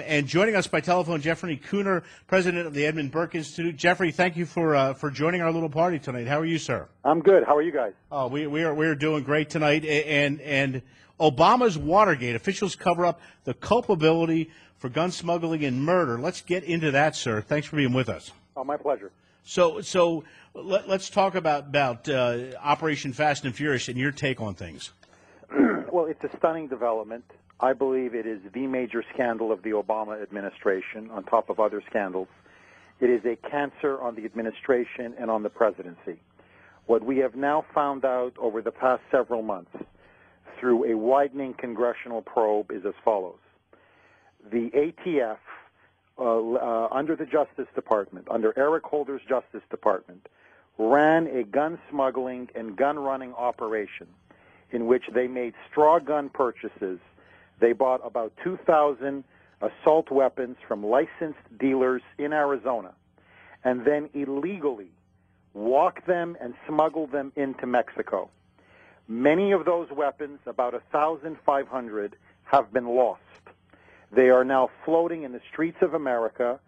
And joining us by telephone, Jeffrey Cooner, president of the Edmund Burke Institute. Jeffrey, thank you for joining our little party tonight. How are you, sir? I'm good. How are you guys? Oh, we're doing great tonight. And Obama's Watergate, officials cover up the culpability for gun smuggling and murder. Let's get into that, sir. Thanks for being with us. Oh, my pleasure. So let's talk about Operation Fast and Furious and your take on things. Well, it's a stunning development. I believe it is the major scandal of the Obama administration, on top of other scandals. It is a cancer on the administration and on the presidency. What we have now found out over the past several months through a widening congressional probe is as follows. The ATF, under the Justice Department, under Eric Holder's Justice Department, ran a gun smuggling and gun running operation in which they made straw gun purchases. They bought about 2,000 assault weapons from licensed dealers in Arizona and then illegally walked them and smuggled them into Mexico. Many of those weapons, about 1,500, have been lost. They are now floating in the streets of America,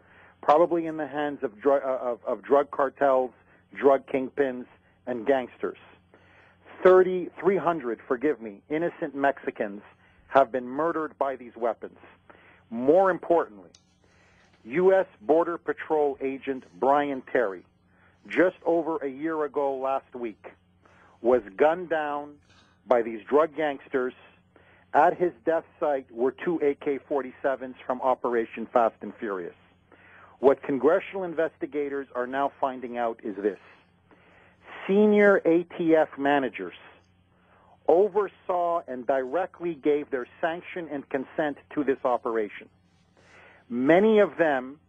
probably in the hands of drug cartels, drug kingpins, and gangsters. 300, innocent Mexicans have been murdered by these weapons. More importantly, U.S. Border Patrol agent Brian Terry, just over a year ago last week, was gunned down by these drug gangsters. At his death site were 2 AK-47s from Operation Fast and Furious. What congressional investigators are now finding out is this. Senior ATF managers oversaw and directly gave their sanction and consent to this operation. Many of them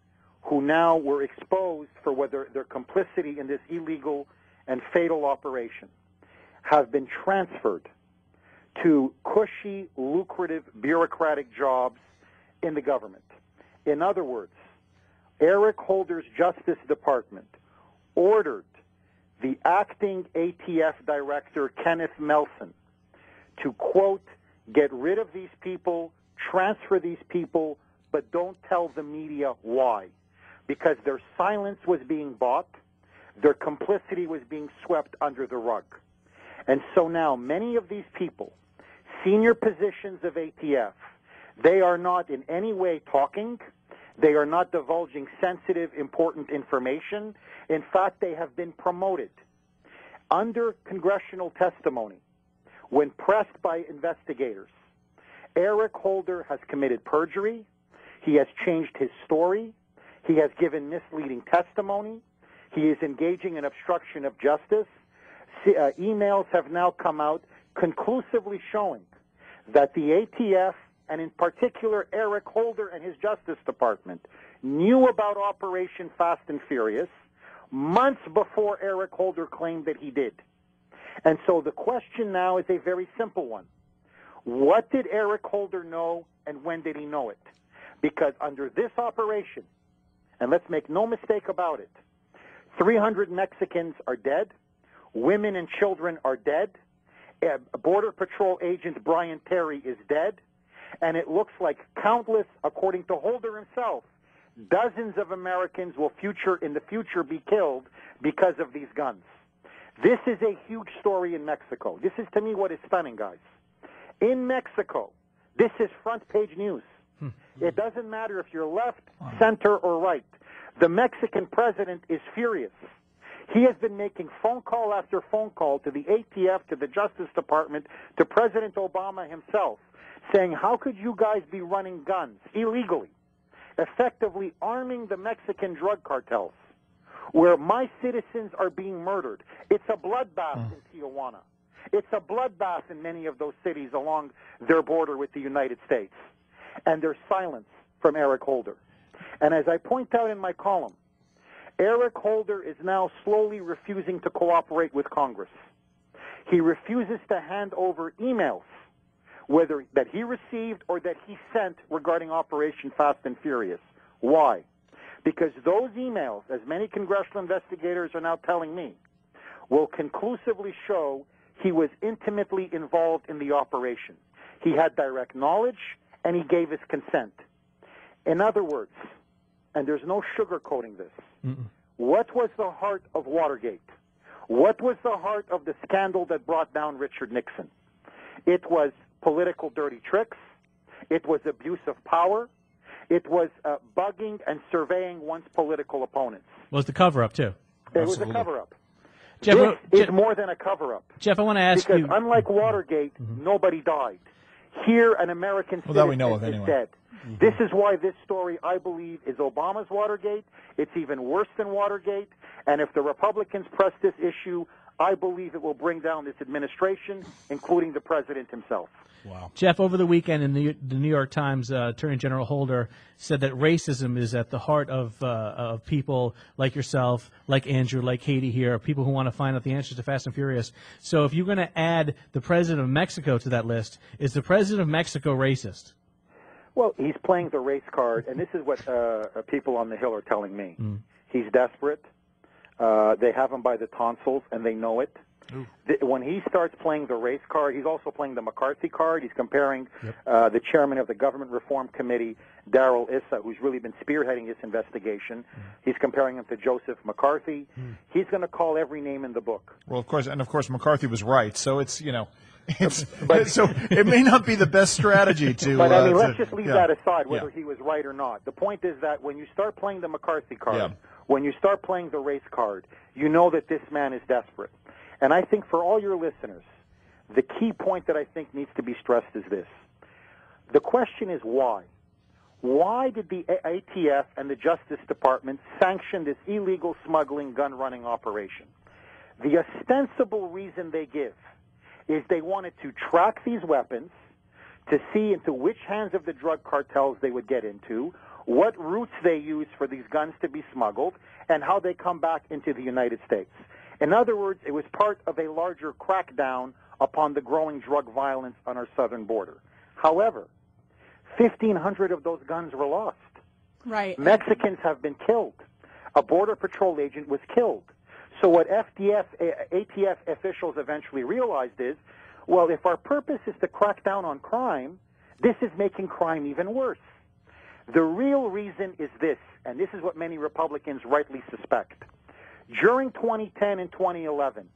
who now were exposed for their complicity in this illegal and fatal operation have been transferred to cushy, lucrative, bureaucratic jobs in the government. In other words, Eric Holder's Justice Department ordered the acting ATF director, Kenneth Melson, to, quote, get rid of these people, transfer these people, but don't tell the media why. Because their silence was being bought, their complicity was being swept under the rug. And so now many of these people, senior positions of ATF, they are not in any way talking. They are not divulging sensitive, important information. In fact, they have been promoted. Under congressional testimony, when pressed by investigators, Eric Holder has committed perjury. He has changed his story. He has given misleading testimony. He is engaging in obstruction of justice. Emails have now come out conclusively showing that the ATF, and in particular Eric Holder and his Justice Department, knew about Operation Fast and Furious months before Eric Holder claimed that he did. And so the question now is a very simple one. What did Eric Holder know, and when did he know it? Because under this operation, and let's make no mistake about it, 300 Mexicans are dead, women and children are dead, Border Patrol agent Brian Terry is dead, and it looks like countless, according to Holder himself, dozens of Americans will in the future be killed because of these guns. This is a huge story in Mexico. This is, to me, what is stunning, guys. In Mexico, this is front page news. It doesn't matter if you're left, center, or right. The Mexican president is furious. He has been making phone call after phone call to the ATF, to the Justice Department, to President Obama himself, saying, how could you guys be running guns illegally, effectively arming the Mexican drug cartels, where my citizens are being murdered? It's a bloodbath in Tijuana. It's a bloodbath in many of those cities along their border with the United States. And there's silence from Eric Holder. And as I point out in my column, Eric Holder is now slowly refusing to cooperate with Congress. He refuses to hand over emails, whether that he received or that he sent regarding Operation Fast and Furious. Why? Because those emails, as many congressional investigators are now telling me, will conclusively show he was intimately involved in the operation. He had direct knowledge, and he gave his consent. In other words, and there's no sugarcoating this, what was the heart of Watergate? What was the heart of the scandal that brought down Richard Nixon? It was political dirty tricks. It was abuse of power. It was bugging and surveying one's political opponents. Was the cover-up, too. It was a cover-up. Jeff, This is more than a cover-up. Jeff, I want to ask because you... unlike Watergate, nobody died. Here, an American that citizen we know of is anyway. dead. This is why this story, I believe, is Obama's Watergate. It's even worse than Watergate. And if the Republicans press this issue, I believe it will bring down this administration, including the president himself. Wow. Jeff, over the weekend in the New York Times, Attorney General Holder said that racism is at the heart of people like yourself, like Andrew, like Katie here, people who want to find out the answers to Fast and Furious. So if you're going to add the president of Mexico to that list, is the president of Mexico racist? Well, he's playing the race card, and this is what people on the Hill are telling me. He's desperate. They have him by the tonsils, and they know it. When he starts playing the race card, he's also playing the McCarthy card. He's comparing the chairman of the Government Reform Committee, Darrell Issa, who's really been spearheading this investigation. He's comparing him to Joseph McCarthy. He's going to call every name in the book. Well, of course, McCarthy was right. So it's, so it may not be the best strategy to. But I mean, let's just leave that aside, whether he was right or not. The point is that when you start playing the McCarthy card, when you start playing the race card, you know that this man is desperate. And I think for all your listeners, the key point that I think needs to be stressed is this. The question is why? Why did the ATF and the Justice Department sanction this illegal smuggling gun-running operation? The ostensible reason they give is they wanted to track these weapons, to see into which hands of the drug cartels they would get into, what routes they use for these guns to be smuggled, and how they come back into the United States. In other words, it was part of a larger crackdown upon the growing drug violence on our southern border. However, 1,500 of those guns were lost. Right. Mexicans have been killed. A Border Patrol agent was killed. So what ATF officials eventually realized is, well, if our purpose is to crack down on crime, this is making crime even worse. The real reason is this, and this is what many Republicans rightly suspect. During 2010 and 2011,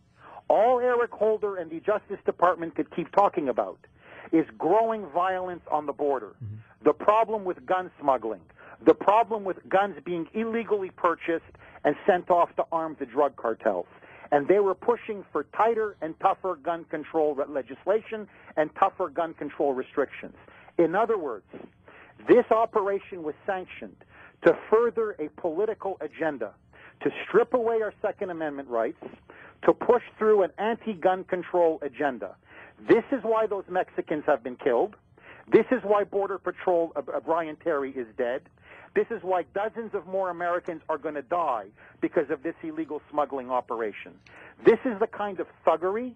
all Eric Holder and the Justice Department could keep talking about is growing violence on the border, the problem with gun smuggling, the problem with guns being illegally purchased and sent off to arm the drug cartels. And they were pushing for tighter and tougher gun control legislation and tougher gun control restrictions. In other words, this operation was sanctioned to further a political agenda, to strip away our Second Amendment rights, to push through an anti-gun control agenda. This is why those Mexicans have been killed. This is why Border Patrol Brian Terry is dead. This is why dozens of more Americans are going to die because of this illegal smuggling operation. This is the kind of thuggery,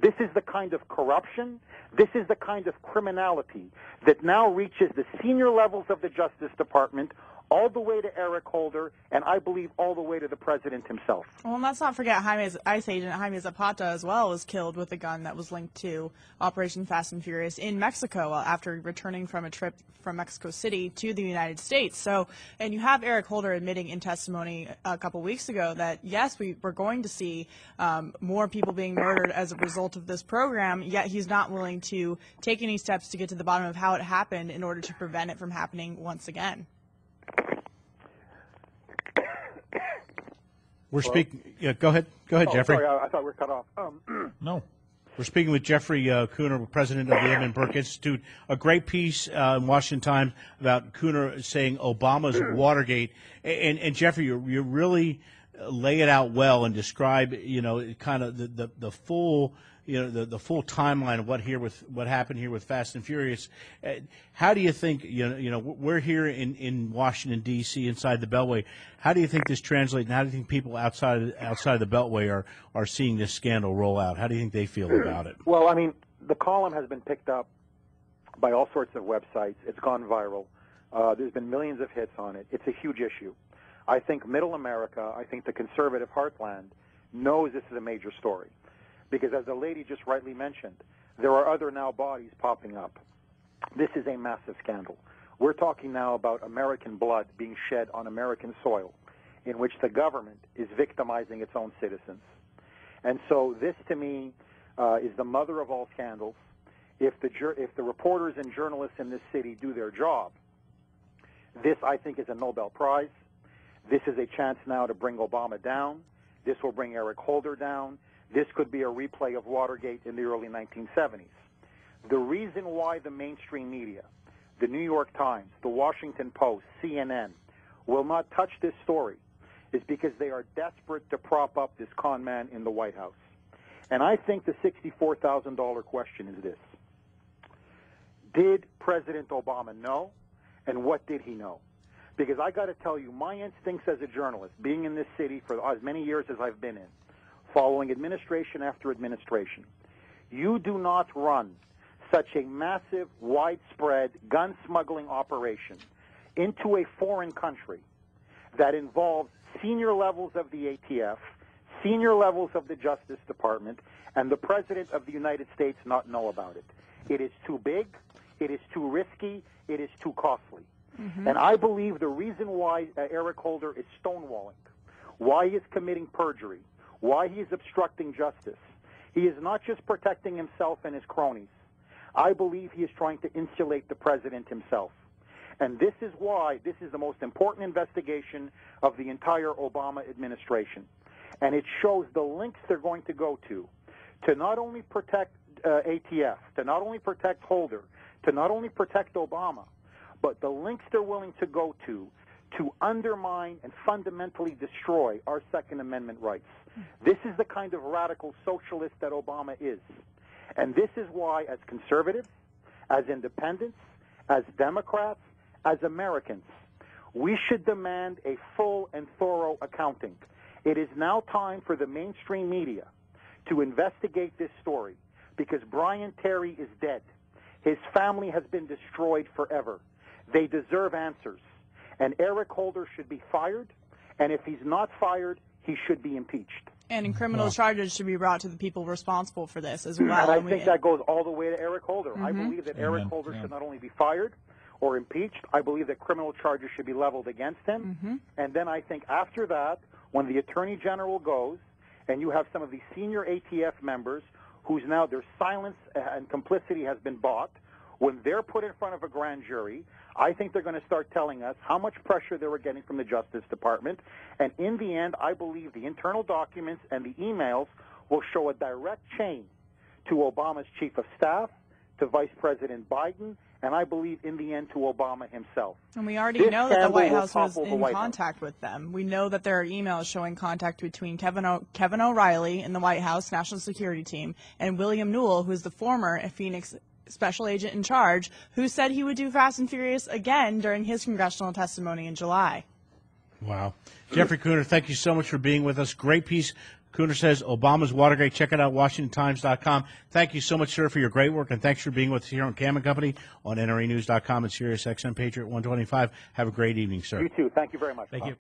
this is the kind of corruption, this is the kind of criminality that now reaches the senior levels of the Justice Department, all the way to Eric Holder, and I believe all the way to the president himself. Well, and let's not forget Jaime's ICE agent, Jaime Zapata, as well, was killed with a gun that was linked to Operation Fast and Furious in Mexico after returning from a trip from Mexico City to the United States. So, and you have Eric Holder admitting in testimony a couple weeks ago that, yes, we're going to see more people being murdered as a result of this program, yet he's not willing to take any steps to get to the bottom of how it happened in order to prevent it from happening once again. We're speaking. Yeah, go ahead, Jeffrey. Sorry, I thought we were cut off. No. We're speaking with Jeffrey Cooner, president of the Edmund Burke Institute. A great piece in Washington Times about Cooner saying Obama's Watergate. And Jeffrey, you really lay it out well and describe, kind of the full. The full timeline of what happened here with Fast and Furious. How do you think, we're here in Washington, D.C., inside the Beltway. How do you think this translates, and how do you think people outside of the Beltway are seeing this scandal roll out? How do you think they feel about it? Well, I mean, the column has been picked up by all sorts of websites. It's gone viral. There's been millions of hits on it. It's a huge issue. I think middle America, I think the conservative heartland knows this is a major story. Because as the lady just rightly mentioned, there are other now bodies popping up. This is a massive scandal. We're talking now about American blood being shed on American soil, in which the government is victimizing its own citizens. And so this, to me, is the mother of all scandals. If the reporters and journalists in this city do their job, this, I think, is a Nobel Prize. This is a chance now to bring Obama down. This will bring Eric Holder down. This could be a replay of Watergate in the early 1970s. The reason why the mainstream media, the New York Times, the Washington Post, CNN, will not touch this story is because they are desperate to prop up this con man in the White House. And I think the $64,000 question is this. Did President Obama know, and what did he know? Because I got to tell you, my instincts as a journalist, being in this city for as many years as I've been in, following administration after administration, you do not run such a massive, widespread gun smuggling operation into a foreign country that involves senior levels of the ATF, senior levels of the Justice Department, and the President of the United States not know about it. It is too big, it is too risky, it is too costly. And I believe the reason why Eric Holder is stonewalling, why he is committing perjury, why he is obstructing justice, he is not just protecting himself and his cronies. I believe he is trying to insulate the president himself. And this is why this is the most important investigation of the entire Obama administration. And it shows the lengths they're going to go to not only protect ATF, to not only protect Holder, to not only protect Obama, but the lengths they're willing to go to undermine and fundamentally destroy our Second Amendment rights. This is the kind of radical socialist that Obama is. And this is why, as conservatives, as independents, as Democrats, as Americans, we should demand a full and thorough accounting. It is now time for the mainstream media to investigate this story, because Brian Terry is dead. His family has been destroyed forever. They deserve answers. And Eric Holder should be fired, and if he's not fired, he should be impeached. And criminal charges should be brought to the people responsible for this as well. And I think that goes all the way to Eric Holder. I believe that Eric Holder should not only be fired or impeached, I believe that criminal charges should be leveled against him. And then I think after that, when the Attorney General goes, and you have some of the senior ATF members whose now their silence and complicity has been bought, when they're put in front of a grand jury, I think they're going to start telling us how much pressure they were getting from the Justice Department. And in the end, I believe the internal documents and the emails will show a direct chain to Obama's chief of staff, to Vice President Biden, and I believe in the end to Obama himself. And we already know that the White House was in contact with them. We know that there are emails showing contact between Kevin O'Reilly in the White House National Security Team and William Newell, who's the former Phoenix special agent in charge, who said he would do Fast and Furious again during his congressional testimony in July. Wow. Jeffrey Cooner, thank you so much for being with us. Great piece. Cooner says Obama's Watergate. Check it out, WashingtonTimes.com. Thank you so much, sir, for your great work, and thanks for being with us here on Cam & Company on NRAnews.com and SiriusXM Patriot 125. Have a great evening, sir. You too. Thank you very much. Thank you.